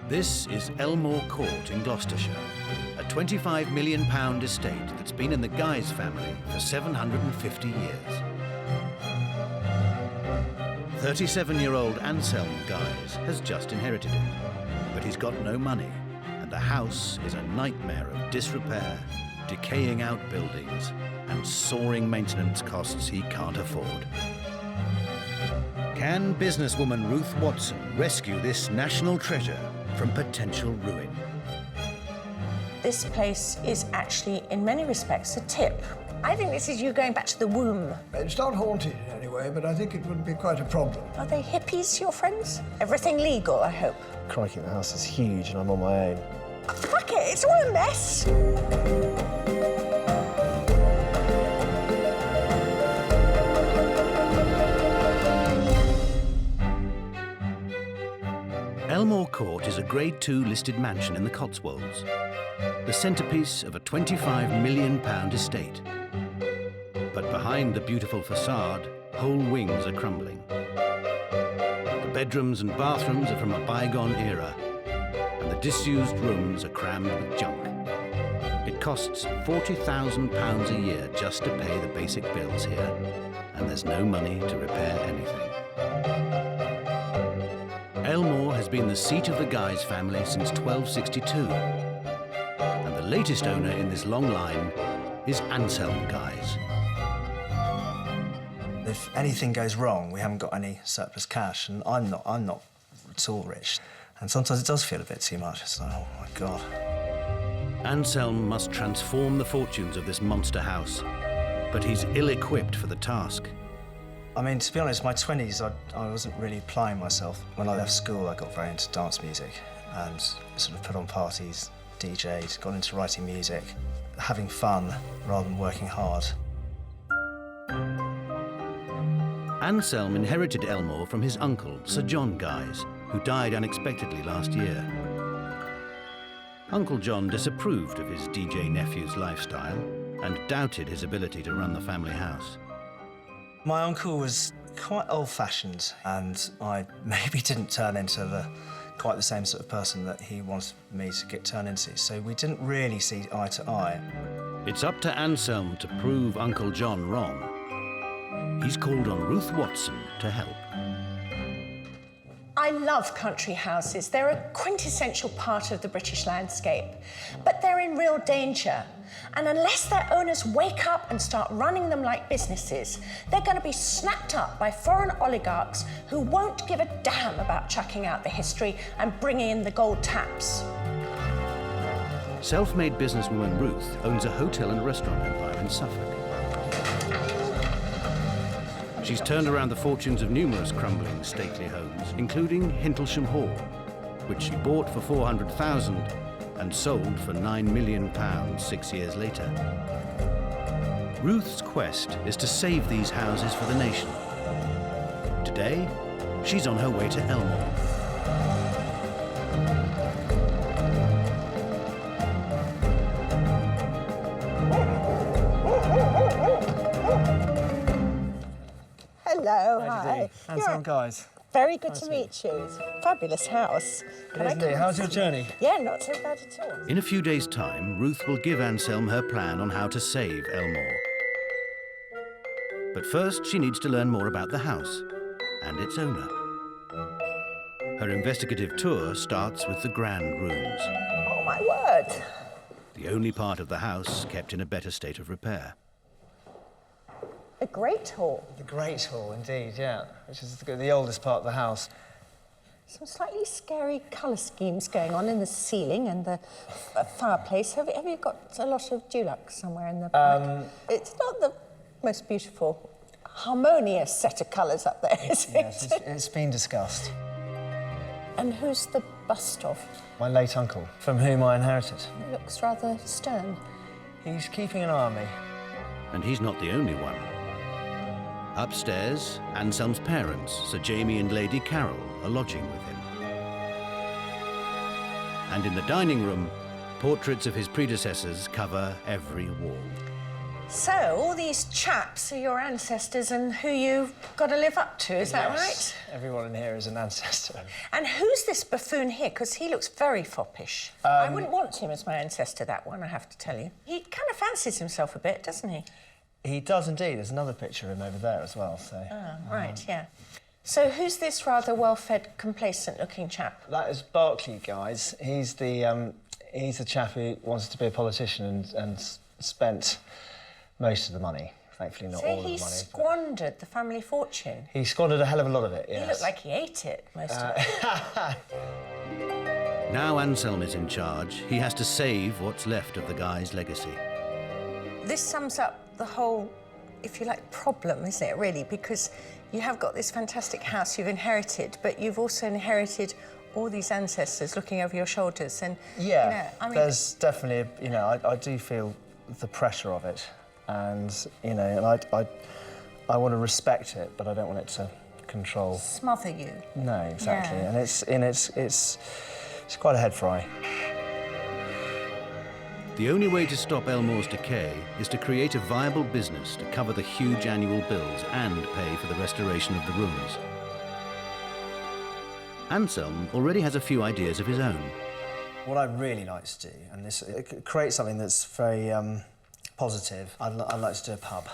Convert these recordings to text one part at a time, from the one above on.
This is Elmore Court in Gloucestershire, a £25 million estate that's been in the Guise family for 750 years. 37-year-old Anselm Guise has just inherited it, but he's got no money, and the house is a nightmare of disrepair, decaying outbuildings, and soaring maintenance costs he can't afford. Can businesswoman Ruth Watson rescue this national treasure from potential ruin? This place is actually, in many respects, a tip. I think this is you going back to the womb. It's not haunted in any way, but I think it would be quite a problem. Are they hippies, your friends? Everything legal, I hope. Crikey, the house is huge and I'm on my own. Oh, fuck it, it's all a mess. Elmore Court is a Grade II listed mansion in the Cotswolds, the centrepiece of a £25 million estate. But behind the beautiful facade, whole wings are crumbling. The bedrooms and bathrooms are from a bygone era, and the disused rooms are crammed with junk. It costs £40,000 a year just to pay the basic bills here, and there's no money to repair anything. Elmore has been the seat of the Guise family since 1262, and the latest owner in this long line is Anselm Guise. If anything goes wrong, we haven't got any surplus cash, and I'm not at all rich. And sometimes it does feel a bit too much. It's like, oh my God. Anselm must transform the fortunes of this monster house, but he's ill-equipped for the task. I mean, to be honest, my 20s, I wasn't really applying myself. When I left school, I got very into dance music and sort of put on parties, DJ'd, got into writing music, having fun rather than working hard. Anselm inherited Elmore from his uncle, Sir John Guise, who died unexpectedly last year. Uncle John disapproved of his DJ nephew's lifestyle and doubted his ability to run the family house. My uncle was quite old-fashioned, and I maybe didn't turn into quite the same sort of person that he wanted me to get turned into, so we didn't really see eye to eye. It's up to Anselm to prove Uncle John wrong. He's called on Ruth Watson to help. I love country houses. They're a quintessential part of the British landscape, but they're in real danger. And unless their owners wake up and start running them like businesses, they're going to be snapped up by foreign oligarchs who won't give a damn about chucking out the history and bringing in the gold taps. Self-made businesswoman Ruth owns a hotel and restaurant empire in Suffolk. She's turned around the fortunes of numerous crumbling stately homes, including Hintlesham Hall, which she bought for £400,000 and sold for £9 million 6 years later. Ruth's quest is to save these houses for the nation. Today, she's on her way to Elmore. Hello, How do you hi. do? Anselm Guise. Very good to meet you. It's a fabulous house. Isn't it? How's your journey? Yeah, not so bad at all. In a few days' time, Ruth will give Anselm her plan on how to save Elmore. But first, she needs to learn more about the house and its owner. Her investigative tour starts with the grand rooms. Oh, my word. The only part of the house kept in a better state of repair. A great hall. The Great Hall, indeed, yeah, which is the oldest part of the house. Some slightly scary colour schemes going on in the ceiling and the fireplace. Have you got a lot of dulux somewhere in the back? It's not the most beautiful, harmonious set of colours up there, is it? Yes, it's been discussed. And who's the bust of? My late uncle, from whom I inherited. He looks rather stern. He's keeping an eye on me. And he's not the only one. Upstairs, Anselm's parents, Sir Jamie and Lady Carol, are lodging with him. And in the dining room, portraits of his predecessors cover every wall. So, all these chaps are your ancestors and who you've got to live up to, is that right? Everyone in here is an ancestor. And who's this buffoon here? Because he looks very foppish. I wouldn't want him as my ancestor, that one, I have to tell you. He kind of fancies himself a bit, doesn't he? He does indeed. There's another picture of him over there as well, so... Right, yeah. So who's this rather well-fed, complacent-looking chap? That is Barclay, guys. He's the chap who wanted to be a politician and spent most of the money. Thankfully, not all of the money. So he squandered the family fortune? He squandered a hell of a lot of it, yes. He looked like he ate it, most of it. Now Anselm is in charge, he has to save what's left of the guy's legacy. This sums up the whole, if you like, problem, isn't it, really? Because you have got this fantastic house you've inherited, but you've also inherited all these ancestors looking over your shoulders and... Yeah, you know, I mean, there's definitely, you know, I do feel the pressure of it. And, you know, and I want to respect it, but I don't want it to control... Smother you. No, exactly. Yeah. And it's quite a head fry. The only way to stop Elmore's decay is to create a viable business to cover the huge annual bills and pay for the restoration of the rooms. Anselm already has a few ideas of his own. What I'd really like to do, and this create something that's very positive, I'd like to do a pub.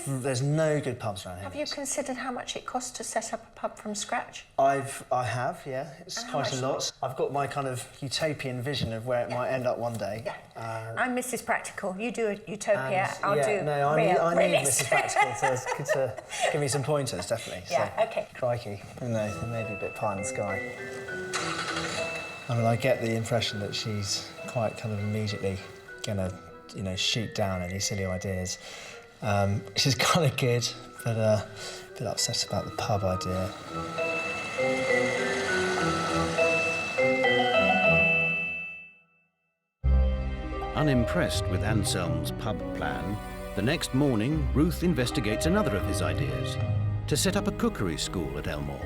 There's no good pubs around here. Have you considered how much it costs to set up a pub from scratch? I have, yeah. It's quite a lot. I've got my kind of utopian vision of where it might end up one day. Yeah. I'm Mrs. Practical. You do a utopia, I'll do I need Mrs. Practical to give me some pointers, definitely. Yeah, so, OK. Crikey, you know, there may be a bit pie in the sky. I mean, I get the impression that she's quite kind of immediately going to, you know, shoot down any silly ideas. She's kind of good, but a bit upset about the pub idea. Unimpressed with Anselm's pub plan, the next morning, Ruth investigates another of his ideas, to set up a cookery school at Elmore.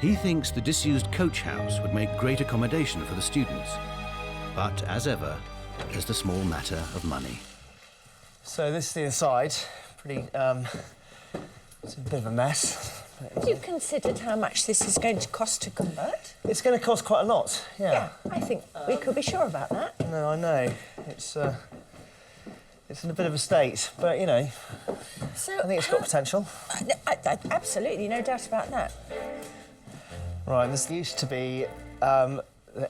He thinks the disused coach house would make great accommodation for the students. But, as ever, there's the small matter of money. So this is the inside. Pretty, it's a bit of a mess. Have you considered how much this is going to cost to convert? It's going to cost quite a lot, yeah. I think we could be sure about that. No, I know. It's in a bit of a state, but, you know, So I think it's got potential. Absolutely, no doubt about that. Right, this used to be the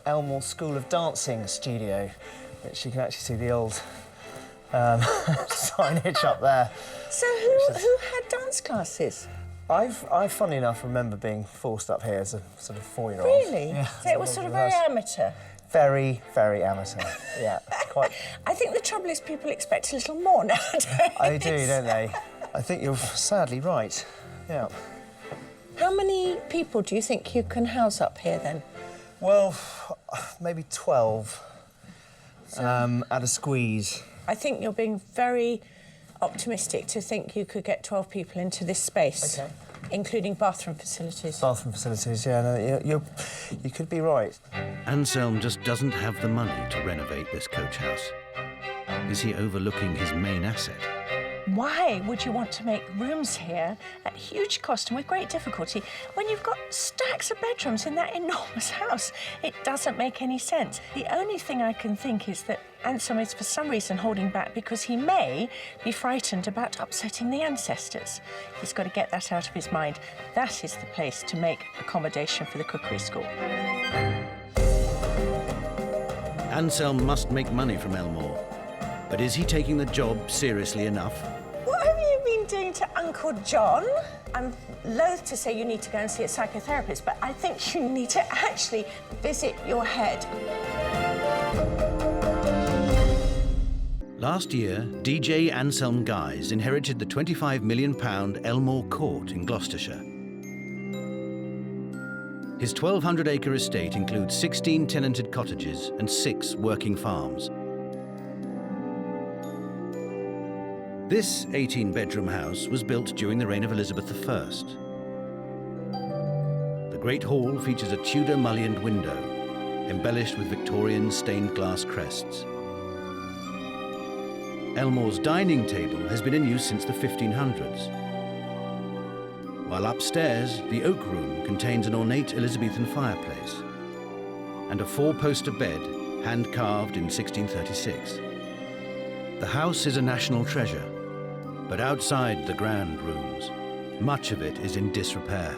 Elmore School of Dancing studio, which you can actually see the old signage up there. So who had dance classes? I, funnily enough, remember being forced up here as a sort of 4-year-old. Really? Yeah. So it was sort of very amateur? Very, very amateur, yeah. Quite. I think the trouble is people expect a little more nowadays. They do, don't they? I think you're sadly right, yeah. How many people do you think you can house up here, then? Well, maybe 12 at a squeeze. I think you're being very optimistic to think you could get 12 people into this space, OK. Including bathroom facilities. Bathroom facilities, yeah, no, you could be right. Anselm just doesn't have the money to renovate this coach house. Is he overlooking his main asset? Why would you want to make rooms here at huge cost and with great difficulty when you've got stacks of bedrooms in that enormous house? It doesn't make any sense. The only thing I can think is that Anselm is for some reason holding back because he may be frightened about upsetting the ancestors. He's got to get that out of his mind. That is the place to make accommodation for the cookery school. Anselm must make money from Elmore. But is he taking the job seriously enough? What have you been doing to Uncle John? I'm loath to say you need to go and see a psychotherapist, but I think you need to actually visit your head. Last year, DJ Anselm Guise inherited the £25 million Elmore Court in Gloucestershire. His 1,200-acre estate includes 16 tenanted cottages and 6 working farms. This 18-bedroom house was built during the reign of Elizabeth I. The Great Hall features a Tudor mullioned window, embellished with Victorian stained glass crests. Elmore's dining table has been in use since the 1500s. While upstairs, the oak room contains an ornate Elizabethan fireplace and a four-poster bed hand-carved in 1636. The house is a national treasure, but outside the grand rooms, much of it is in disrepair.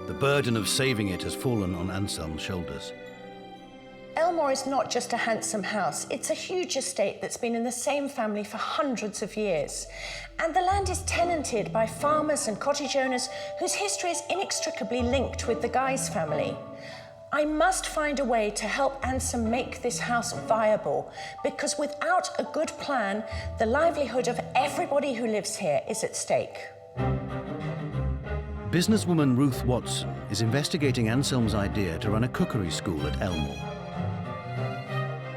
The burden of saving it has fallen on Anselm's shoulders. Elmore is not just a handsome house, it's a huge estate that's been in the same family for hundreds of years. And the land is tenanted by farmers and cottage owners whose history is inextricably linked with the Guise family. I must find a way to help Anselm make this house viable, because without a good plan, the livelihood of everybody who lives here is at stake. Businesswoman Ruth Watson is investigating Anselm's idea to run a cookery school at Elmore.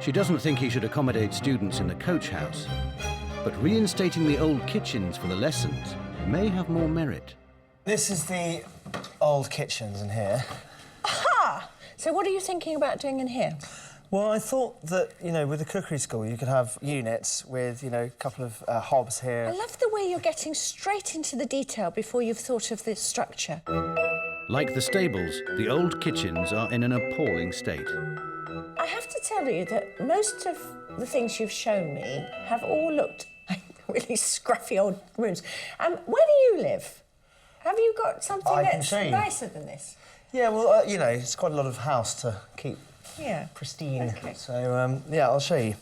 She doesn't think he should accommodate students in the coach house, but reinstating the old kitchens for the lessons may have more merit. This is the old kitchens in here. Aha! So what are you thinking about doing in here? Well, I thought that, you know, with the cookery school, you could have units with, you know, a couple of hobs here. I love the way you're getting straight into the detail before you've thought of this structure. Like the stables, the old kitchens are in an appalling state. I have to tell you that most of the things you've shown me have all looked like really scruffy old rooms. Where do you live? Have you got something that's nicer than this? Yeah, well, you know, it's quite a lot of house to keep pristine. Okay. So, yeah, I'll show you.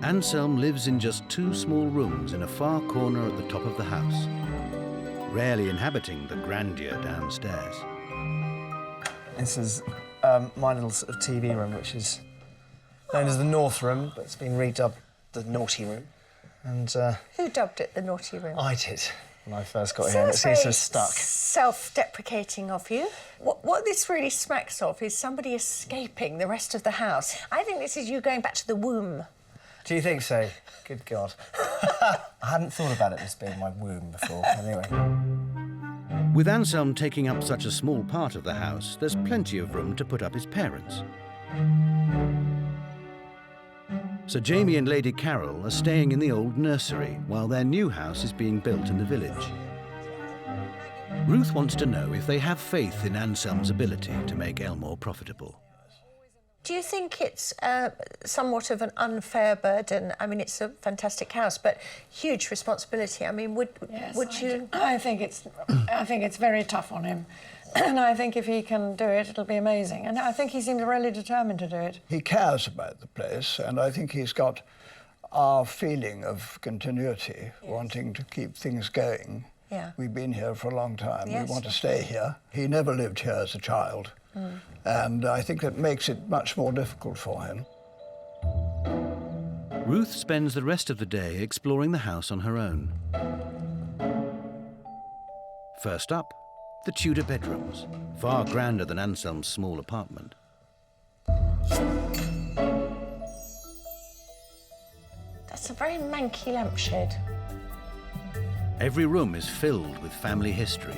Anselm lives in just 2 small rooms in a far corner at the top of the house, rarely inhabiting the grandeur downstairs. This is my little sort of TV room, which is known as the North Room, but it's been redubbed the Naughty Room. And Who dubbed it the Naughty Room? I did when I first got here, and it seems to have stuck. Self-deprecating of you. What this really smacks of is somebody escaping the rest of the house. I think this is you going back to the womb. Do you think so? Good God. I hadn't thought about it as being my womb before. Anyway. With Anselm taking up such a small part of the house, there's plenty of room to put up his parents. Sir Jamie and Lady Carol are staying in the old nursery while their new house is being built in the village. Ruth wants to know if they have faith in Anselm's ability to make Elmore profitable. Do you think it's somewhat of an unfair burden? I mean, it's a fantastic house, but huge responsibility. I mean, would you? I think it's very tough on him. And I think if he can do it, it'll be amazing. And I think he seems really determined to do it. He cares about the place, and I think he's got our feeling of continuity, wanting to keep things going. Yeah. We've been here for a long time. Yes. We want to stay here. He never lived here as a child, and I think that makes it much more difficult for him. Ruth spends the rest of the day exploring the house on her own. First up, the Tudor bedrooms, far grander than Anselm's small apartment. That's a very manky lampshade. Every room is filled with family history.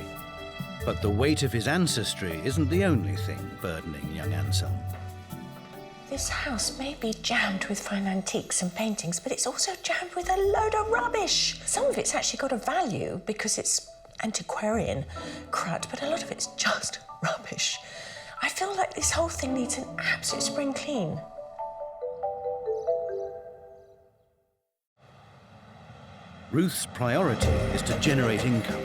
But the weight of his ancestry isn't the only thing burdening young Anselm. This house may be jammed with fine antiques and paintings, but it's also jammed with a load of rubbish. Some of it's actually got a value because it's antiquarian crud, but a lot of it's just rubbish. I feel like this whole thing needs an absolute spring clean. Ruth's priority is to generate income.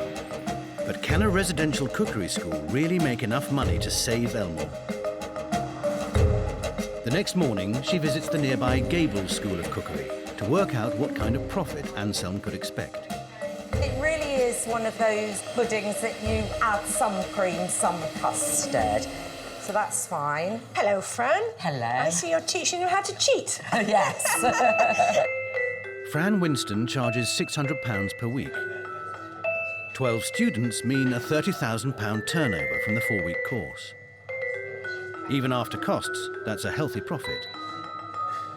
But can a residential cookery school really make enough money to save Elmore? The next morning, she visits the nearby Gable School of Cookery to work out what kind of profit Anselm could expect. It really is one of those puddings that you add some cream, some custard. So that's fine. Hello, Fran. Hello. I see you're teaching them how to cheat. Yes. Fran Winston charges £600 per week. 12 students mean a £30,000 turnover from the 4-week course. Even after costs, that's a healthy profit.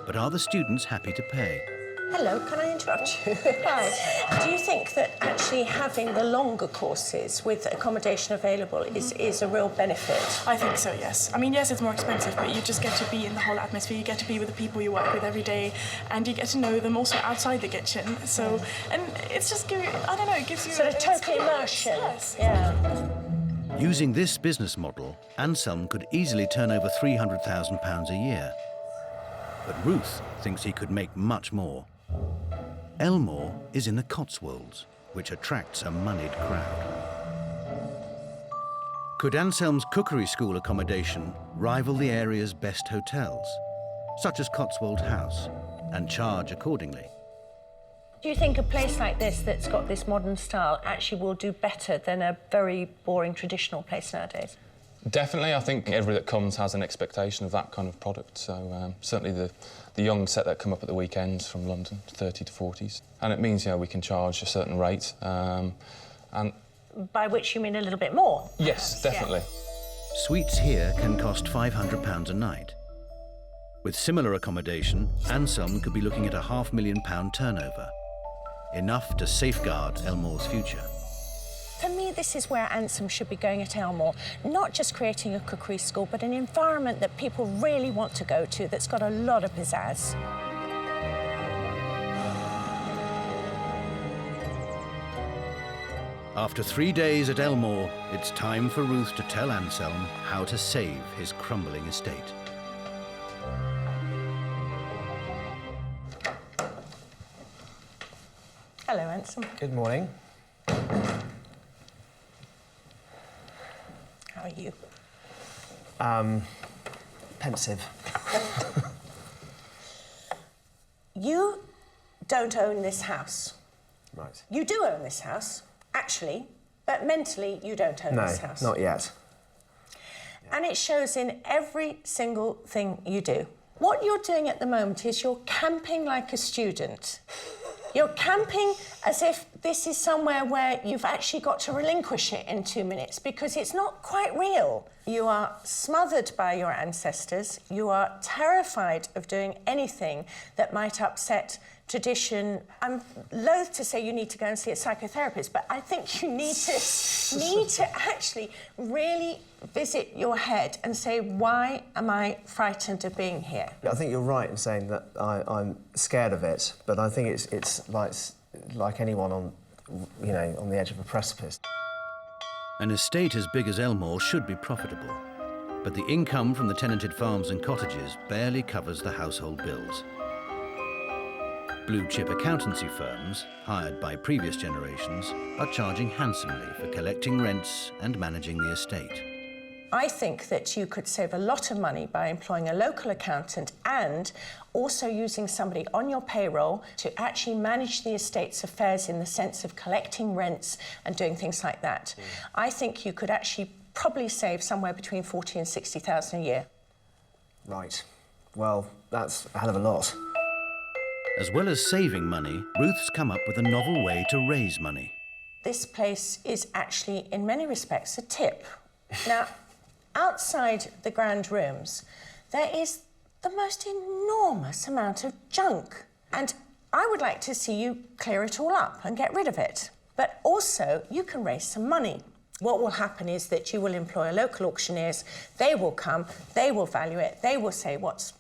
But are the students happy to pay? Hello, can I interrupt you? Hi. Do you think that actually having the longer courses with accommodation available is a real benefit? I think so, yes. I mean, yes, it's more expensive, but you just get to be in the whole atmosphere. You get to be with the people you work with every day, and you get to know them also outside the kitchen. So, and it's just, I don't know, it gives you... Sort of total immersion. Yes. Yeah. Using this business model, Anselm could easily turn over £300,000 a year. But Ruth thinks he could make much more. Elmore is in the Cotswolds, which attracts a moneyed crowd. Could Anselm's cookery school accommodation rival the area's best hotels, such as Cotswold House, and charge accordingly? Do you think a place like this that's got this modern style actually will do better than a very boring traditional place nowadays? Definitely. I think everybody that comes has an expectation of that kind of product. So certainly the young set that come up at the weekends from London, 30 to 40s. And it means, we can charge a certain rate. And by which you mean a little bit more? Yes, definitely. Yeah. Suites here can cost £500 a night. With similar accommodation, Anselm could be looking at a £500,000 turnover. Enough to safeguard Elmore's future. For me, this is where Anselm should be going at Elmore. Not just creating a cookery school, but an environment that people really want to go to that's got a lot of pizzazz. After 3 days at Elmore, it's time for Ruth to tell Anselm how to save his crumbling estate. Hello, Anselm. Good morning. How are you? Pensive. You don't own this house. Right. You do own this house, actually, but mentally you don't own this house. No, not yet. And it shows in every single thing you do. What you're doing at the moment is you're camping like a student. You're camping as if this is somewhere where you've actually got to relinquish it in 2 minutes because it's not quite real. You are smothered by your ancestors. You are terrified of doing anything that might upset tradition. I'm loath to say you need to go and see a psychotherapist, but I think you need to actually really visit your head and say, why am I frightened of being here? I think you're right in saying that I'm scared of it, but I think it's like anyone on, on the edge of a precipice. An estate as big as Elmore should be profitable, but the income from the tenanted farms and cottages barely covers the household bills. Blue-chip accountancy firms, hired by previous generations, are charging handsomely for collecting rents and managing the estate. I think that you could save a lot of money by employing a local accountant and also using somebody on your payroll to actually manage the estate's affairs in the sense of collecting rents and doing things like that. I think you could actually probably save somewhere between 40 and 60,000 a year. Right. Well, that's a hell of a lot. As well as saving money, Ruth's come up with a novel way to raise money. This place is actually, in many respects, a tip. Now, outside the grand rooms, there is the most enormous amount of junk. And I would like to see you clear it all up and get rid of it. But also, you can raise some money. What will happen is that you will employ local auctioneers. They will come, they will value it, they will say what's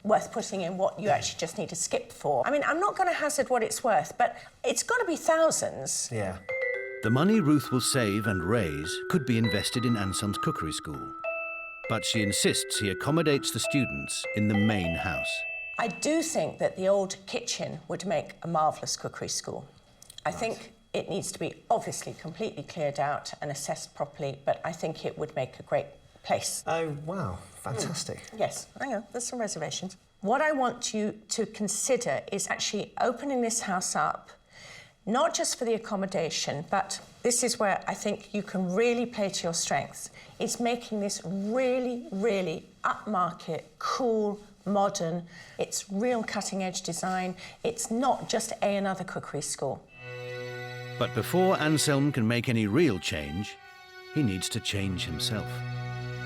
worth putting in, what you actually just need to skip for. I mean, I'm not going to hazard what it's worth, but it's got to be thousands. Yeah. The money Ruth will save and raise could be invested in Anselm's cookery school. But she insists he accommodates the students in the main house. I do think that the old kitchen would make a marvellous cookery school. I think it needs to be obviously completely cleared out and assessed properly, but I think it would make a great place. Oh, wow. Fantastic. Yes, I know, there's some reservations. What I want you to consider is actually opening this house up, not just for the accommodation, but this is where I think you can really play to your strengths. It's making this really, really upmarket, cool, modern. It's real cutting-edge design. It's not just another cookery school. But before Anselm can make any real change, he needs to change himself.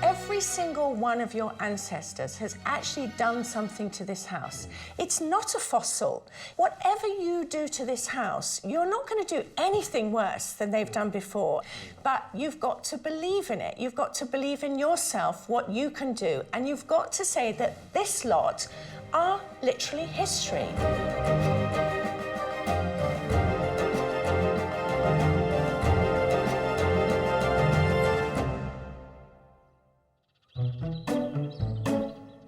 Every every single one of your ancestors has actually done something to this house. It's not a fossil. Whatever you do to this house, you're not going to do anything worse than they've done before. But you've got to believe in it. You've got to believe in yourself, what you can do. And you've got to say that this lot are literally history.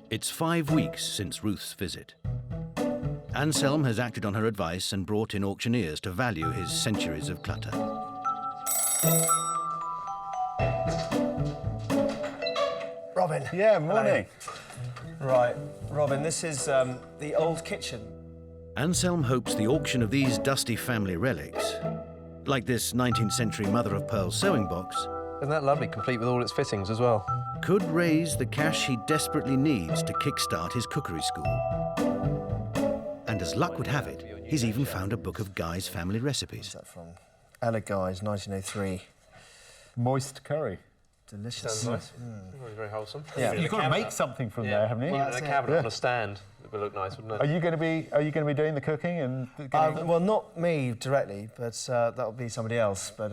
It's 5 weeks since Ruth's visit. Anselm has acted on her advice and brought in auctioneers to value his centuries of clutter. Robin. Yeah, morning. Hello. Right, Robin, this is the old kitchen. Anselm hopes the auction of these dusty family relics, like this 19th century mother-of-pearl sewing box, Isn't that lovely, complete with all its fittings as well? could raise the cash he desperately needs to kickstart his cookery school. And as luck would have it, he's even found a book of Guy's family recipes. What's that from? Ella Guy's, 1903. Moist curry. Delicious. Sounds nice. Very, very wholesome. Yeah. You've got to make something from there, haven't you? Well, a cabinet on a stand. It would look nice, wouldn't it? Are you going to be doing the cooking and? Well, not me directly, but that'll be somebody else. But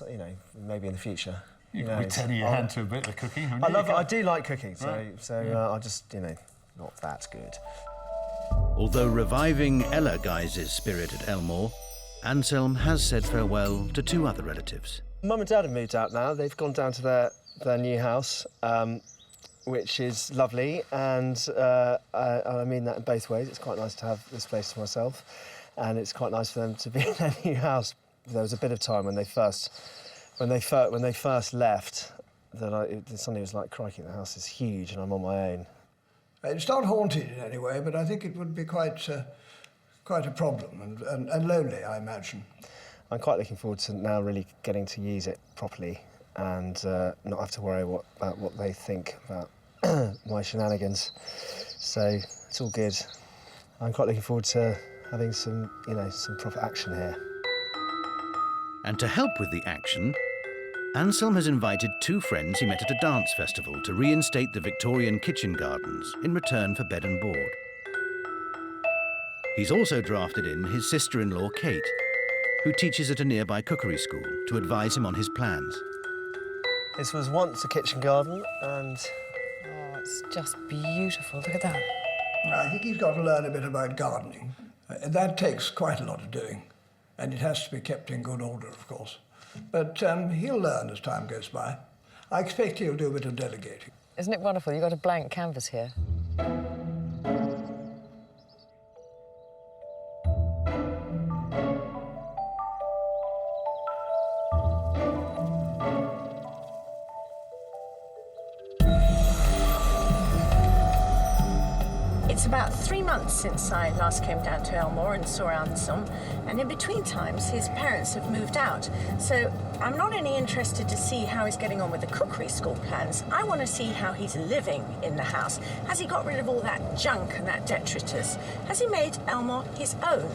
you know, maybe in the future. You could be turning your hand to a bit of cooking. haven't you? I do like cooking, so Right. I just not that good. Although reviving Ella Guy's spirit at Elmore, Anselm has said farewell to 2 other relatives. Mum and Dad have moved out now. They've gone down to their new house, which is lovely, and I mean that in both ways. It's quite nice to have this place to myself, and it's quite nice for them to be in their new house. There was a bit of time when they first left that it suddenly was like, crikey, the house is huge and I'm on my own. It's not haunted in any way, but I think it would be quite a problem and lonely, I imagine. I'm quite looking forward to now really getting to use it properly and not have to worry about what they think about my shenanigans. So it's all good. I'm quite looking forward to having some proper action here. And to help with the action, Anselm has invited 2 friends he met at a dance festival to reinstate the Victorian kitchen gardens in return for bed and board. He's also drafted in his sister-in-law, Kate, who teaches at a nearby cookery school, to advise him on his plans. This was once a kitchen garden, and Oh, it's just beautiful. Look at that. I think he's got to learn a bit about gardening. That takes quite a lot of doing, and it has to be kept in good order, of course. But he'll learn as time goes by. I expect he'll do a bit of delegating. Isn't it wonderful? You've got a blank canvas here. It's about 3 months since I last came down to Elmore and saw Anselm, and in between times his parents have moved out. So I'm not only interested to see how he's getting on with the cookery school plans, I want to see how he's living in the house. Has he got rid of all that junk and that detritus? Has he made Elmore his own?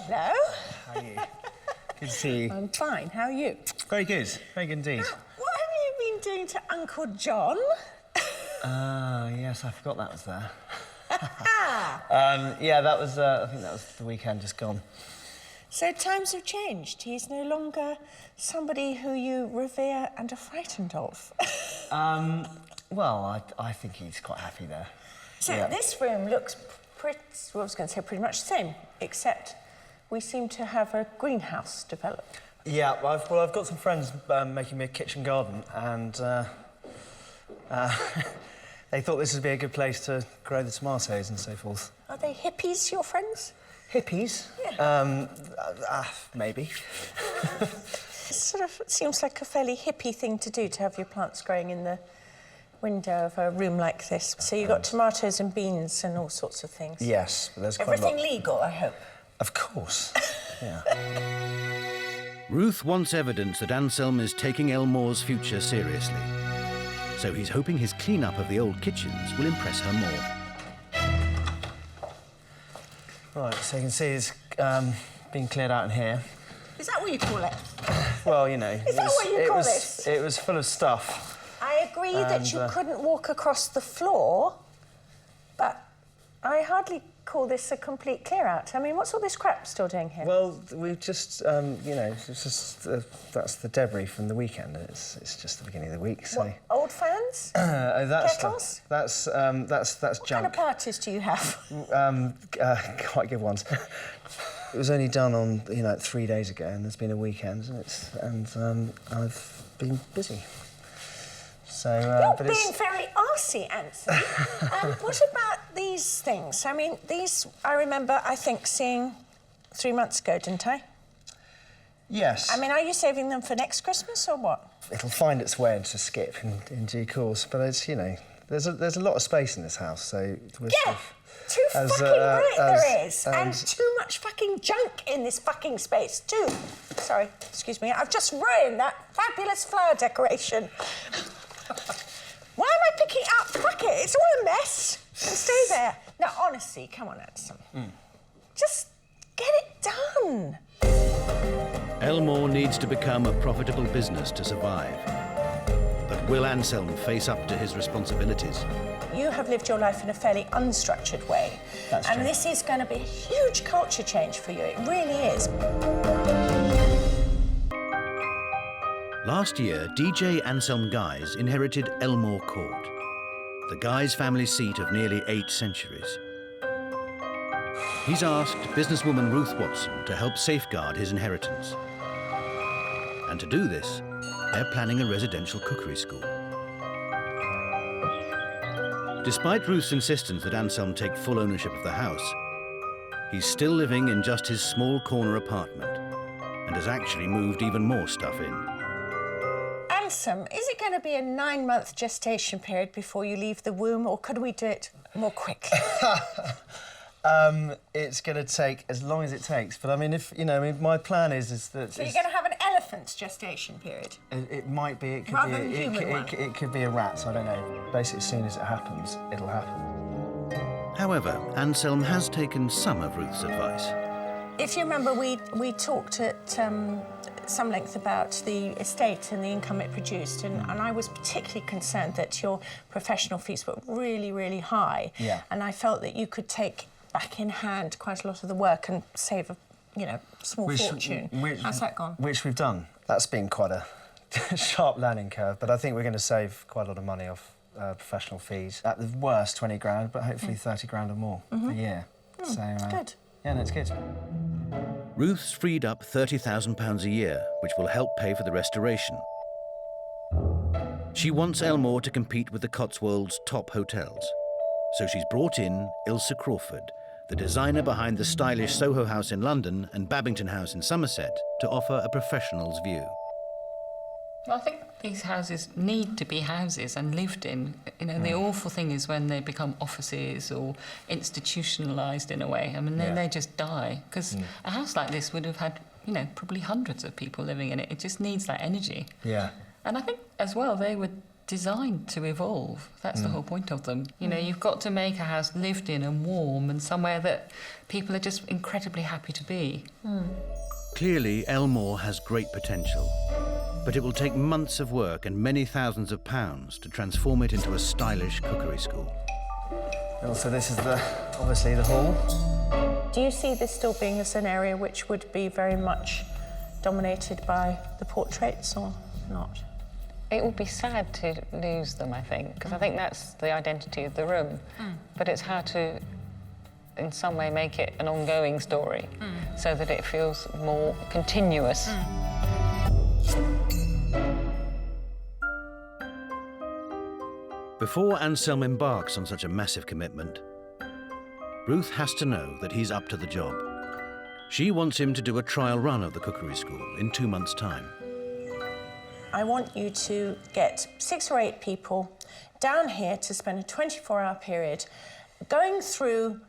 Hello. how are you? Good to see you. I'm fine. How are you? Very good indeed. What have you been doing to Uncle John? Yes, I forgot that was there. Yeah, that was. I think that was the weekend just gone. So times have changed. He's no longer somebody who you revere and are frightened of. Well, I think he's quite happy there. So Yeah. this room looks pretty, well, I was going to say pretty much the same, except we seem to have a greenhouse developed. Yeah, I've got some friends making me a kitchen garden, and they thought this would be a good place to grow the tomatoes and so forth. Are they hippies, your friends? Hippies? Yeah. Maybe. It sort of seems like a fairly hippie thing to do, to have your plants growing in the window of a room like this. So you've got tomatoes and beans and all sorts of things. Yes, but there's quite Everything a lot. legal, I hope. Of course. Yeah. Ruth wants evidence that Anselm is taking Elmore's future seriously. So he's hoping his clean-up of the old kitchens will impress her more. Right, so you can see it's been cleared out in here. Is that what you call it? Well, you know... Is that what you call it? It was full of stuff. I agree that you couldn't walk across the floor, but I hardly call this a complete clear-out. I mean, what's all this crap still doing here? Well, we've just, you know, it's just that's the debris from the weekend. It's just the beginning of the week, so... What, old fans? Kettles? That's junk. What kind of parties do you have? Quite good ones. It was only done on, you know, 3 days ago, and there's been a weekend, and I've been busy. So, You're being very arsey, Anselm. What about these things? I mean, these I remember, I think, seeing 3 months ago, didn't I? Yes. I mean, are you saving them for next Christmas or what? It'll find its way into skip in due course, but it's, you know, there's a lot of space in this house, so... Yeah, too fucking right there is, and too much fucking junk in this fucking space too. Sorry, excuse me, I've just ruined that fabulous flower decoration. Why am I picking it up? Fuck it, it's all a mess. And stay there. No, honestly, come on, Anselm. Just get it done. Elmore needs to become a profitable business to survive. But will Anselm face up to his responsibilities? You have lived your life in a fairly unstructured way. That's true. And this is going to be a huge culture change for you. It really is. Last year, DJ Anselm Guise inherited Elmore Court, the Guise family seat of nearly 8 centuries. He's asked businesswoman Ruth Watson to help safeguard his inheritance. And to do this, they're planning a residential cookery school. Despite Ruth's insistence that Anselm take full ownership of the house, he's still living in just his small corner apartment and has actually moved even more stuff in. Anselm, is it going to be a 9-month gestation period before you leave the womb, or could we do it more quickly? It's going to take as long as it takes, but I mean, if you know, I mean, my plan is that. So you're going to have an elephant's gestation period? It might be. It could Rather be. than human one. It could be a rat. So I don't know. Basically, as soon as it happens, it'll happen. However, Anselm has taken some of Ruth's advice. If you remember, we talked at some length about the estate and the income it produced, and I was particularly concerned that your professional fees were really, really high. Yeah. And I felt that you could take back in hand quite a lot of the work and save a, you know, small fortune. How's that gone? Which we've done. That's been quite a sharp learning curve, but I think we're going to save quite a lot of money off professional fees. At the worst, 20 grand, but hopefully 30 grand or more a year. So, good. Yeah, no, it's good. Ruth's freed up £30,000 a year, which will help pay for the restoration. She wants Elmore to compete with the Cotswolds' top hotels. So she's brought in Ilse Crawford, the designer behind the stylish Soho House in London and Babington House in Somerset, to offer a professional's view. Well, I think these houses need to be houses and lived in. You know, the awful thing is when they become offices or institutionalised in a way. I mean, they just die. Because a house like this would have had, you know, probably hundreds of people living in it. It just needs that energy. Yeah. And I think, as well, they were designed to evolve. That's the whole point of them. You know, you've got to make a house lived in and warm and somewhere that people are just incredibly happy to be. Clearly, Elmore has great potential, but it will take months of work and many thousands of pounds to transform it into a stylish cookery school. Also, this is obviously the hall. Do you see this still being as an area which would be very much dominated by the portraits or not? It would be sad to lose them, I think, because I think that's the identity of the room. But it's how to, in some way, make it an ongoing story so that it feels more continuous. Before Anselm embarks on such a massive commitment, Ruth has to know that he's up to the job. She wants him to do a trial run of the cookery school in 2 months' time. I want you to get 6 or 8 people down here to spend a 24-hour period going through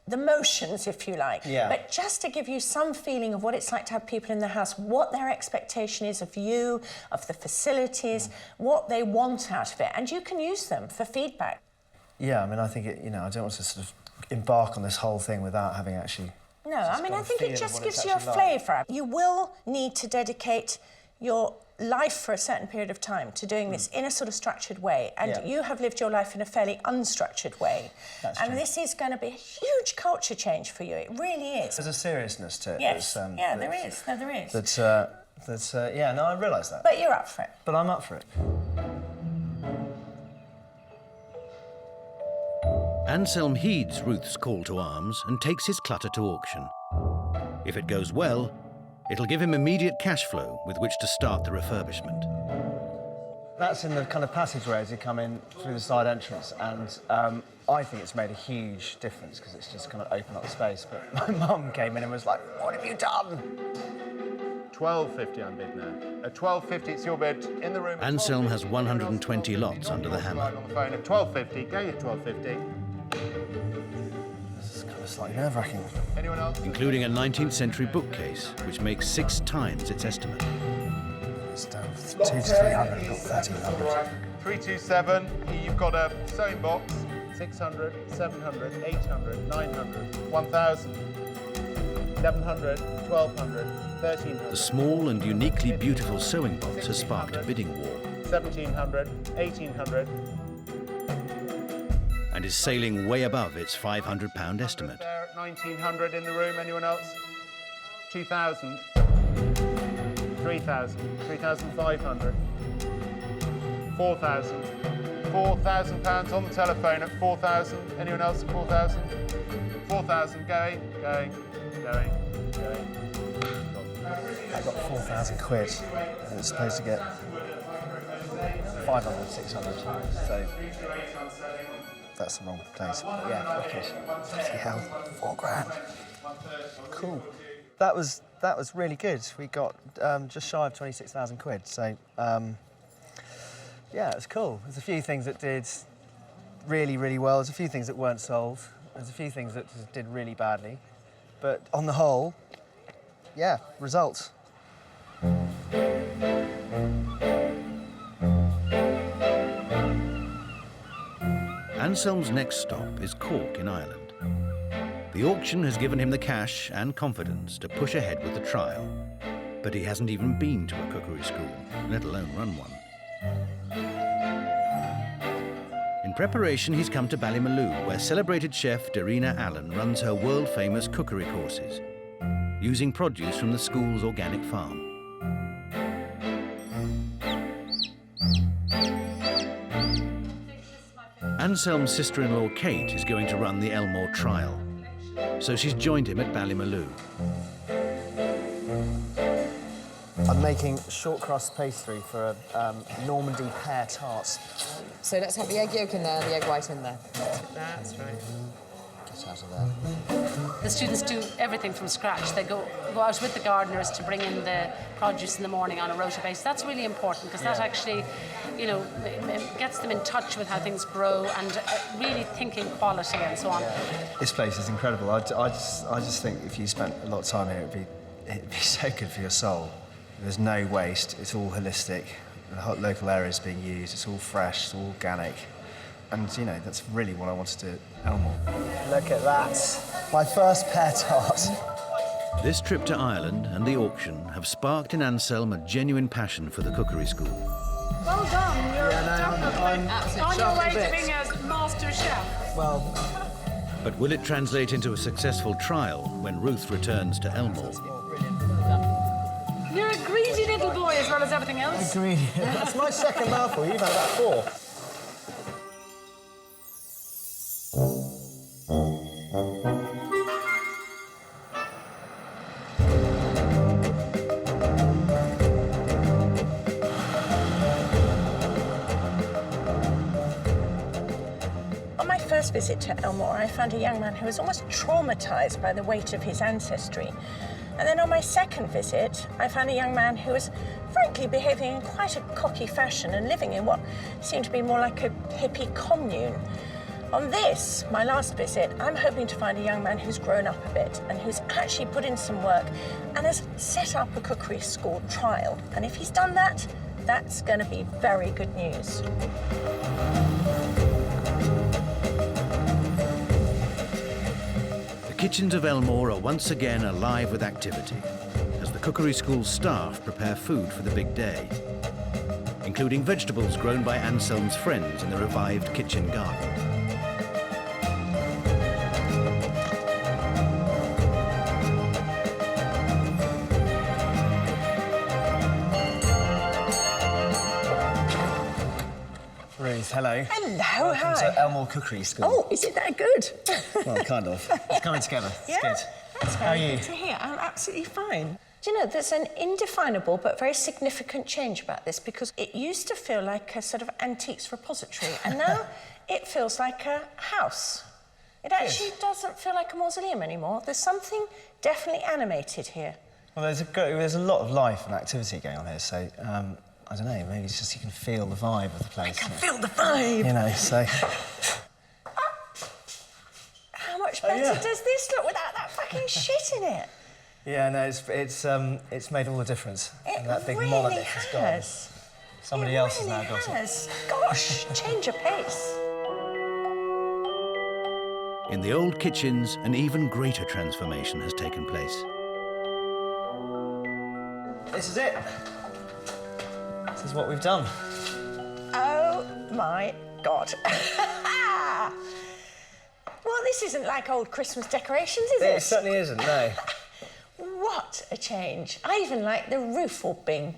the motions, if you like, but just to give you some feeling of what it's like to have people in the house, what their expectation is of you, of the facilities, what they want out of it, and you can use them for feedback. Yeah, I mean, I think, you know, I don't want to sort of embark on this whole thing without having actually... No, I mean, I think it just gives you a flavour. You will need to dedicate your life for a certain period of time to doing this in a sort of structured way, and you have lived your life in a fairly unstructured way. That's and true. this is going to be a huge culture change for you. It really is. There's a seriousness to it. Yes, yeah, there is. No, there is. Yeah, no, I realise that. But you're up for it. But I'm up for it. Anselm heeds Ruth's call to arms and takes his clutter to auction. If it goes well, it'll give him immediate cash flow with which to start the refurbishment. That's in the kind of passageway as you come in through the side entrance, and I think it's made a huge difference because it's just kind of opened up the space. But my mum came in and was like, "What have you done?" $12.50 I'm bidding now. At $12.50 it's your bid in the room. Anselm has 120 lots under the hammer. On the phone at $12.50. Go you $12.50. This is kind of slightly nerve-wracking. Anyone else? Including a 19th century bookcase, which makes 6 times its estimate. It's down 200 to 300, not 1,300. 327. Here you've got a sewing box. 600, 700, 800, 900, 1,000, 1,100, 1,200, 1,300. The small and uniquely beautiful sewing box has sparked a bidding war. 1,700, 1,800. And is sailing way above its £500 estimate. There at 1,900 in the room. Anyone else? 2,000. 3,000. 3,500. 4,000. £4,000 on the telephone at 4,000. Anyone else at 4,000? 4,000. Going. I got 4,000 quid, and it's supposed to get 500, 600. So that's the wrong place. But yeah, wicked. Bloody hell, 4 grand. Cool. That was really good. We got just shy of 26,000 quid. So yeah, it was cool. There's a few things that did really, really well. There's a few things that weren't sold. There's a few things that just did really badly. But on the whole, yeah, results. Anselm's next stop is Cork in Ireland. The auction has given him the cash and confidence to push ahead with the trial, but he hasn't even been to a cookery school, let alone run one. In preparation, he's come to Ballymaloe, where celebrated chef Darina Allen runs her world-famous cookery courses, using produce from the school's organic farm. Anselm's sister-in-law Kate is going to run the Elmore trial, so she's joined him at Ballymaloe. I'm making short crust pastry for a Normandy pear tart. So let's have the egg yolk in there, the egg white in there. That's right. Get out of there. The students do everything from scratch. They go out with the gardeners to bring in the produce in the morning on a rota basis. That's really important because that actually, you know, gets them in touch with how things grow and really thinking quality and so on. This place is incredible. I just think if you spent a lot of time here, it'd be so good for your soul. There's no waste. It's all holistic. The local area is being used. It's all fresh. It's all organic. And, you know, that's really what I want to do at Elmore. Look at that. My first pear tart. This trip to Ireland and the auction have sparked in Anselm a genuine passion for the cookery school. Well done. You're definitely on your way to being a master chef. Well... But will it translate into a successful trial when Ruth returns to Elmore? You're a greedy little boy as well as everything else. Greedy. That's my second mouthful. You've had about 4. First visit to Elmore, I found a young man who was almost traumatized by the weight of his ancestry. And then on my second visit, I found a young man who was frankly behaving in quite a cocky fashion and living in what seemed to be more like a hippie commune. On this, my last visit, I'm hoping to find a young man who's grown up a bit and who's actually put in some work and has set up a cookery school trial. And if he's done that, that's going to be very good news. kitchens of Elmore are once again alive with activity as the cookery school's staff prepare food for the big day, including vegetables grown by Anselm's friends in the revived kitchen garden. Ruth, hello. Hello, Welcome hi. to Elmore Cookery School. Oh, is it that good? Well, kind of. It's coming together. It's Yeah, good. that's How are very you? good to hear. I'm absolutely fine. Do you know, there's an indefinable but very significant change about this because it used to feel like a sort of antiques repository and now it feels like a house. It actually doesn't feel like a mausoleum anymore. There's something definitely animated here. Well, there's a lot of life and activity going on here, so I don't know, maybe it's just you can feel the vibe of the place. I can feel the vibe! You know, so... How much better does this look without that fucking shit in it? Yeah, no, it's made all the difference. It And that big really monolith is gone. has. Somebody else has now got it. Has. Gosh, change of pace. In the old kitchens, an even greater transformation has taken place. This is it. This is what we've done. Oh my God. Well, this isn't like old Christmas decorations, is it? It certainly isn't, no. What a change. I even like the roof all being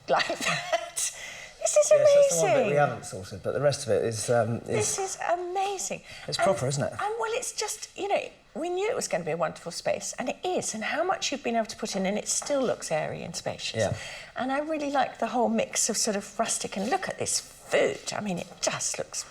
like that. This is Yes, amazing. that's the one bit we haven't sorted, but the rest of it is... This is amazing. It's proper, isn't it? And well, it's just, you know, we knew it was going to be a wonderful space, and it is, and how much you've been able to put in, and it still looks airy and spacious. Yeah. And I really like the whole mix of sort of rustic, and look at this food. I mean, it just looks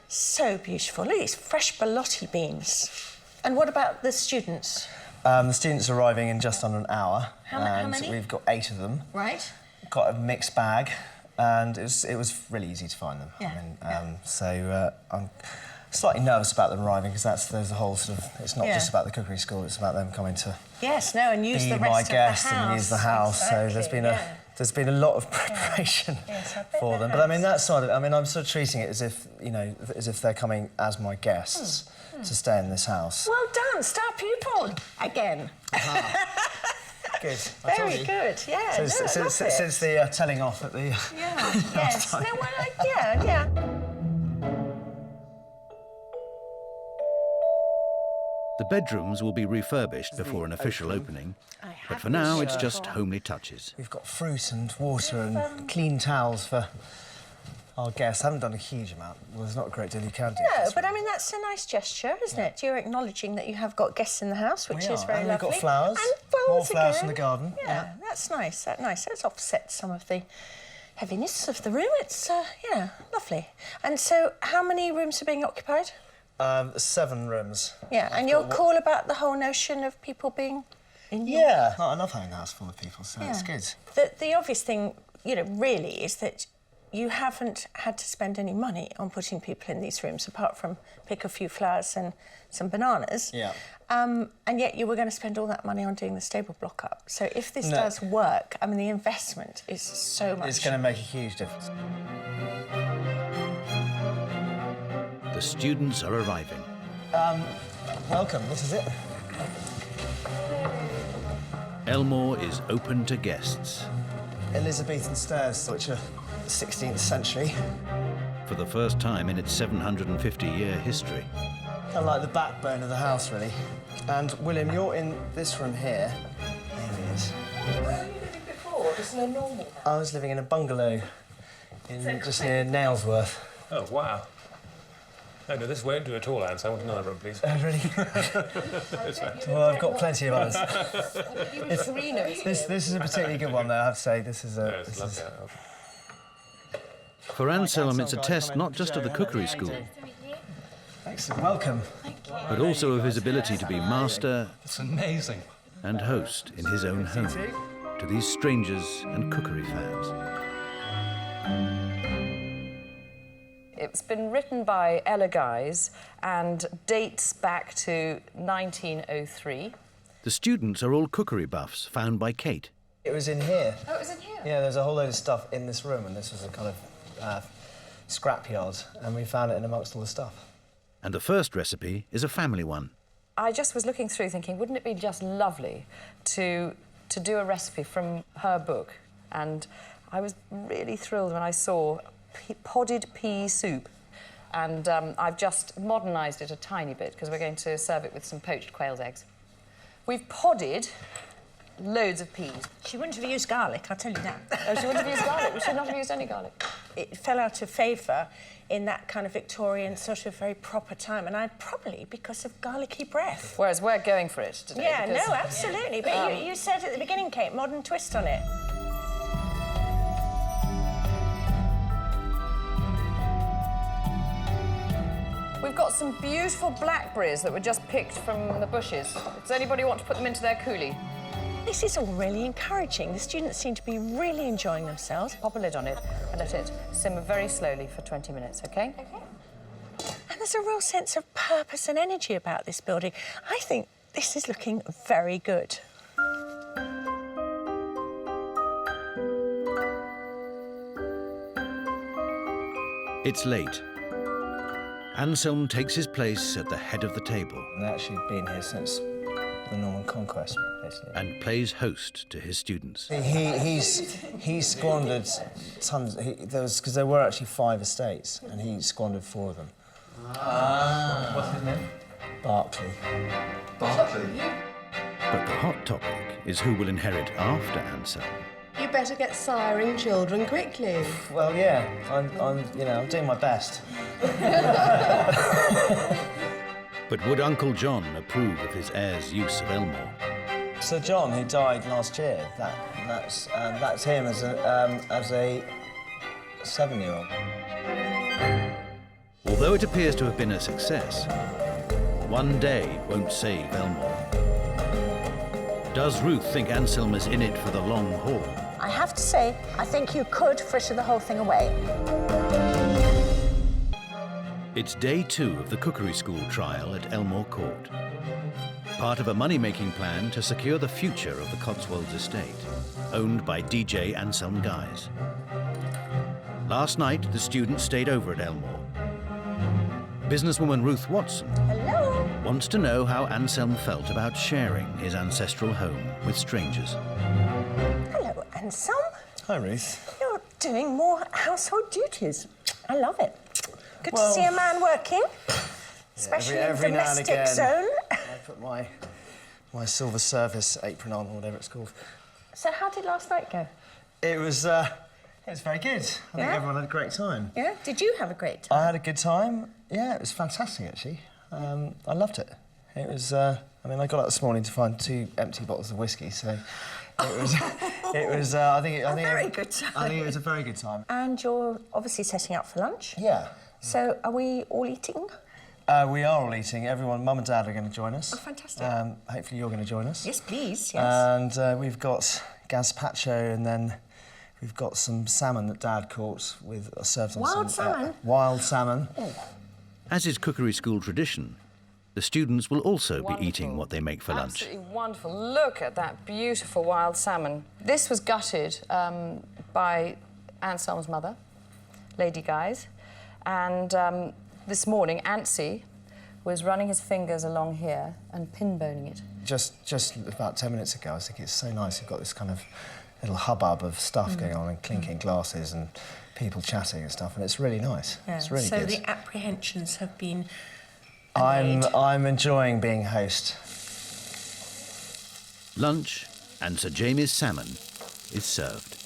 so beautiful. Look at these fresh ballotti beans. And what about the students? The students are arriving in just under an hour. How and many? We've got 8 of them. Right. Got a mixed bag, and it was really easy to find them. Yeah, I mean, so I'm slightly nervous about them arriving because there's a whole sort of... It's not just about the cookery school, it's about them coming to... Yes, no, and use be the my rest of guest the house. and use the house. Exactly, so there's been a lot of preparation Yes, I bet for there them. But I mean, has. that side of it, I mean, I'm sort of treating it as if, you know, as if they're coming as my guests to stay in this house. Well done, star pupil again. Good. I told Very you. good, yeah. So no, I love it. since the telling off at the... Yeah, yes. No, well, yeah. The bedrooms will be refurbished before an official opening, but for now it's just homely touches. We've got fruit and water and clean towels for our guests. I haven't done a huge amount. Well, there's not a great deal you can do. No, but I mean, that's a nice gesture, isn't it? You're acknowledging that you have got guests in the house, which is very and lovely. we've got flowers. And flowers More flowers again. from the garden. Yeah, that's nice. That's nice. That's offset some of the heaviness of the room. It's, yeah, lovely. And so, how many rooms are being occupied? 7 rooms. Yeah, and you're cool about the whole notion of people being in your... Yeah. I love having the house full of people, so it's good. The obvious thing, you know, really, is that you haven't had to spend any money on putting people in these rooms, apart from pick a few flowers and some bananas. Yeah. And yet you were going to spend all that money on doing the stable block up. So if this does work, I mean, the investment is so much. It's going to make a huge difference. The students are arriving. Welcome, this is it. Elmore is open to guests. Elizabethan stairs, which are 16th century. For the first time in its 750-year history. Kind of like the backbone of the house, really. And William, you're in this room here. There he is. Where were you living before? Just in a normal house? I was living in a bungalow just near Nailsworth. Oh, wow. No, this won't do at all, Anse. I want another room, please. Oh, really? Well, I've got plenty of others. This is a particularly good one, though, I have to say. This is a... It's lovely. For Anselm, it's a test not just of the cookery school, Excellent, welcome. but also of his ability to be master It's amazing. and host in his own home to these strangers and cookery fans. It's been written by Ella Guys and dates back to 1903. The students are all cookery buffs found by Kate. It was in here. Oh, it was in here? Yeah, there's a whole load of stuff in this room, and this was a kind of scrapyard, and we found it in amongst all the stuff. And the first recipe is a family one. I just was looking through thinking, wouldn't it be just lovely to do a recipe from her book? And I was really thrilled when I saw podded pea soup. And I've just modernised it a tiny bit because we're going to serve it with some poached quail's eggs. We've podded loads of peas. She wouldn't have used garlic, I'll tell you that. Oh, she wouldn't have used garlic? Would she not have used any garlic? It fell out of favour in that kind of Victorian sort of very proper time, and probably because of garlicky breath. Whereas we're going for it today. Yeah, because, no, absolutely. But you said at the beginning, Kate, modern twist on it. We've got some beautiful blackberries that were just picked from the bushes. Does anybody want to put them into their coulis? This is all really encouraging. The students seem to be really enjoying themselves. Pop a lid on it and let it simmer very slowly for 20 minutes, OK? OK. And there's a real sense of purpose and energy about this building. I think this is looking very good. It's late. Anselm takes his place at the head of the table. And they've actually been here since the Norman Conquest, basically. And plays host to his students. He squandered tons. Because there were actually 5 estates, and he squandered 4 of them. What's his name? Barclay. Barclay. But the hot topic is who will inherit after Anselm. You better get siring children quickly. Well, yeah, I'm doing my best. But would Uncle John approve of his heir's use of Elmore? Sir John, who died last year, that's him as a 7-year-old. Although it appears to have been a success, one day won't save Elmore. Does Ruth think Anselm is in it for the long haul? I have to say, I think you could fritter the whole thing away. It's day 2 of the cookery school trial at Elmore Court. Part of a money-making plan to secure the future of the Cotswolds estate, owned by DJ Anselm Guys. Last night, the students stayed over at Elmore. Businesswoman Ruth Watson wants to know how Anselm felt about sharing his ancestral home with strangers. Hello, Anselm. Hi, Ruth. You're doing more household duties. I love it. Good to see a man working, especially every in now and domestic again, zone. I put my silver service apron on, or whatever it's called. So how did last night go? It was very good. I think everyone had a great time. Yeah? Did you have a great time? I had a good time. Yeah, it was fantastic, actually. I loved it. It was, I got up this morning to find 2 empty bottles of whiskey, so it was, I think a very good time. I think it was a very good time. And you're obviously setting up for lunch? Yeah. So are we all eating? We are all eating. Everyone, Mum and Dad are going to join us. Oh, fantastic. Hopefully you're going to join us. Yes, please, yes. And we've got gazpacho, and then we've got some salmon that Dad caught served on wild some... salmon? Wild salmon. Oh. As is cookery school tradition, the students will also be eating what they make for lunch. Absolutely wonderful. Look at that beautiful wild salmon. This was gutted by Anselm's mother, Lady Guys. And this morning, Antsy was running his fingers along here and pin-boning it. Just about 10 minutes ago, I was thinking it's so nice. You've got this kind of little hubbub of stuff going on and clinking glasses and people chatting and stuff, and it's really nice. Yeah. It's really good. So the apprehensions have been I'm enjoying being host. Lunch and Sir Jamie's salmon is served.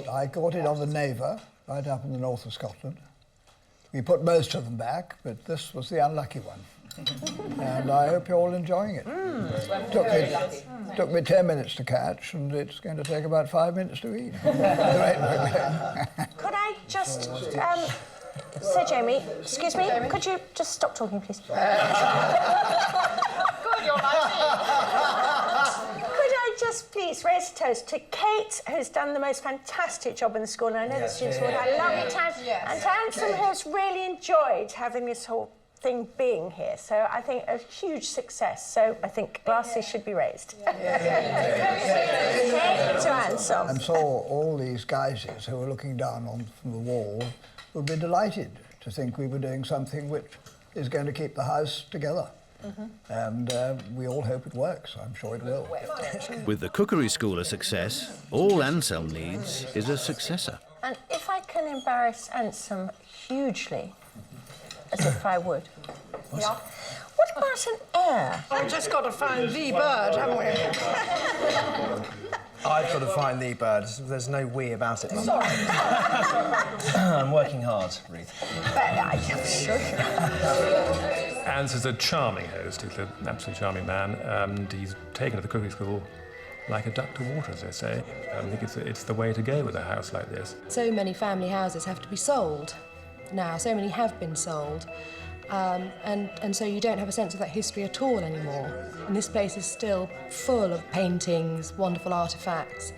I caught it on the Neva, right up in the north of Scotland. We put most of them back, but this was the unlucky one. And I hope you're all enjoying it. Took me 10 minutes to catch, and it's going to take about 5 minutes to eat. Could I just... Sir Jamie, excuse me, could you just stop talking, please? Good, you're Could I just please raise a toast to Kate, who's done the most fantastic job in the school, and I know the students will have lovely times, and to Anselm, who's really enjoyed having this whole thing being here. So I think a huge success. So I think glasses should be raised. To Anselm. And saw all these guises who were looking down from the wall would be delighted to think we were doing something which is going to keep the house together. And we all hope it works. I'm sure it will. With the cookery school a success, all Anselm needs is a successor. And if I can embarrass Anselm hugely, as if I would, yeah. What about an heir? I've just got to find the bird, haven't we? I've got to find the bird. There's no we about it. Sorry. I'm working hard, Ruth. I'm sure you are. Ans is a charming host. He's an absolutely charming man, and he's taken to the cookery school like a duck to water, as they say. I think it's the way to go with a house like this. So many family houses have to be sold now. So many have been sold. And so you don't have a sense of that history at all anymore. And this place is still full of paintings, wonderful artefacts.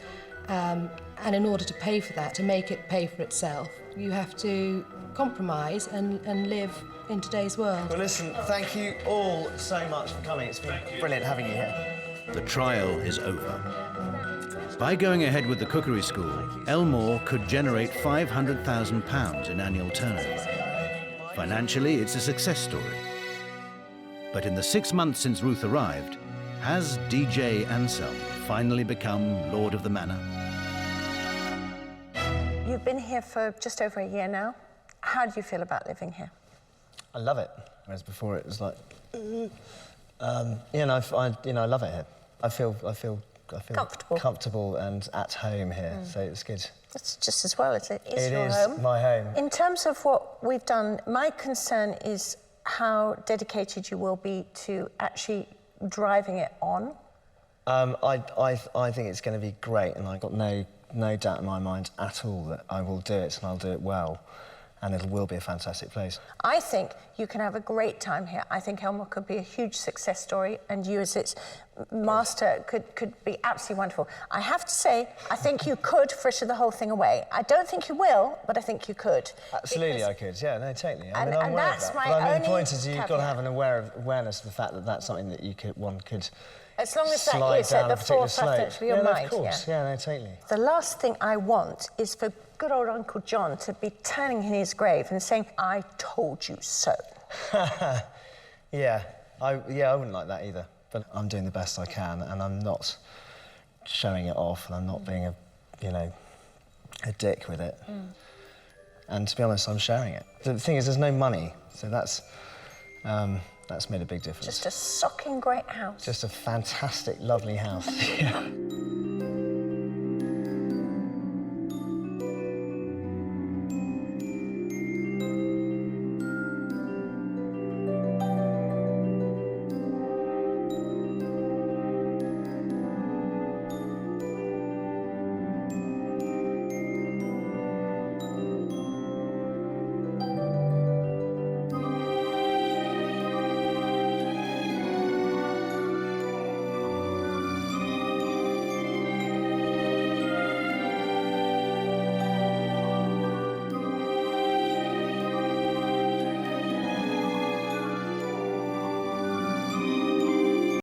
And in order to pay for that, to make it pay for itself, you have to compromise and live in today's world. Well, listen, thank you all so much for coming. It's been brilliant having you here. The trial is over. By going ahead with the cookery school, Elmore could generate £500,000 in annual turnover. Financially, it's a success story. But in the 6 months since Ruth arrived, has DJ Anselm finally become Lord of the Manor? You've been here for just over a year now. How do you feel about living here? I love it. Whereas before it was like, I love it here. I feel comfortable and at home here, so it's good. It's just as well, it is your home. home. My home. In terms of what we've done, my concern is how dedicated you will be to actually driving it on. I think it's going to be great, and I've got no doubt in my mind at all that I will do it, and I'll do it well, and it will be a fantastic place. I think you can have a great time here. I think Elmore could be a huge success story, and you as its master could be absolutely wonderful. I have to say, I think you could fritter the whole thing away. I don't think you will, but I think you could. Absolutely, I could. Yeah, no, totally. And I'm aware that's of that. my But only the point is, you've got to caveat. have an awareness of the fact that that's something that one could. As long as that slide is down at the a particular forefront slope. of your Yeah, mind. of course. Yeah, no, totally. The last thing I want is for good old Uncle John to be turning in his grave and saying, "I told you so." Yeah, I wouldn't like that either. But I'm doing the best I can, and I'm not showing it off, and I'm not being a dick with it. And to be honest, I'm sharing it. The thing is, there's no money, so that's made a big difference. Just a socking great house. Just a fantastic, lovely house. Yeah.